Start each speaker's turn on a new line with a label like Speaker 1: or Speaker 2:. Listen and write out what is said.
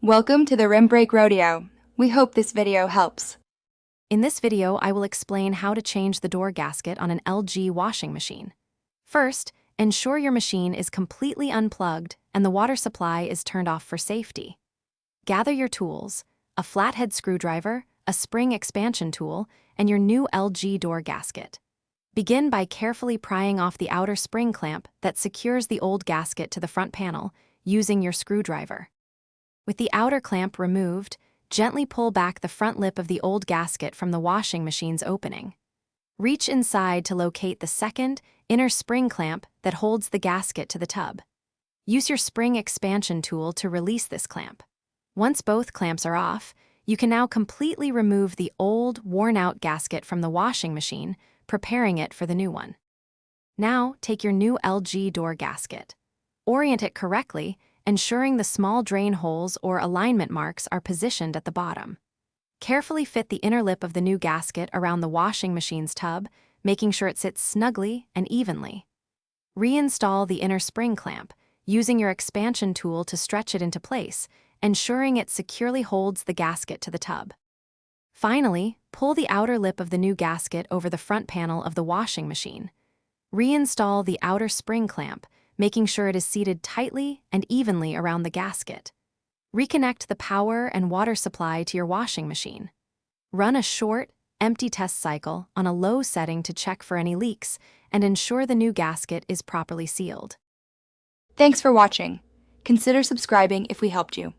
Speaker 1: Welcome to the Rim Break Rodeo. We hope this video helps.
Speaker 2: In this video, I will explain how to change the door gasket on an LG washing machine. First, ensure your machine is completely unplugged and the water supply is turned off for safety. Gather your tools, a flathead screwdriver, a spring expansion tool, and your new LG door gasket. Begin by carefully prying off the outer spring clamp that secures the old gasket to the front panel using your screwdriver. With the outer clamp removed, gently pull back the front lip of the old gasket from the washing machine's opening. Reach inside to locate the second, inner spring clamp that holds the gasket to the tub. Use your spring expansion tool to release this clamp. Once both clamps are off, you can now completely remove the old, worn-out gasket from the washing machine, preparing it for the new one. Now, take your new LG door gasket. Orient it correctly, ensuring the small drain holes or alignment marks are positioned at the bottom. Carefully fit the inner lip of the new gasket around the washing machine's tub, making sure it sits snugly and evenly. Reinstall the inner spring clamp, using your expansion tool to stretch it into place, ensuring it securely holds the gasket to the tub. Finally, pull the outer lip of the new gasket over the front panel of the washing machine. Reinstall the outer spring clamp, making sure it is seated tightly and evenly around the gasket. Reconnect the power and water supply to your washing machine. Run a short, empty test cycle on a low setting to check for any leaks and ensure the new gasket is properly sealed.
Speaker 1: Thanks for watching. Consider subscribing if we helped you.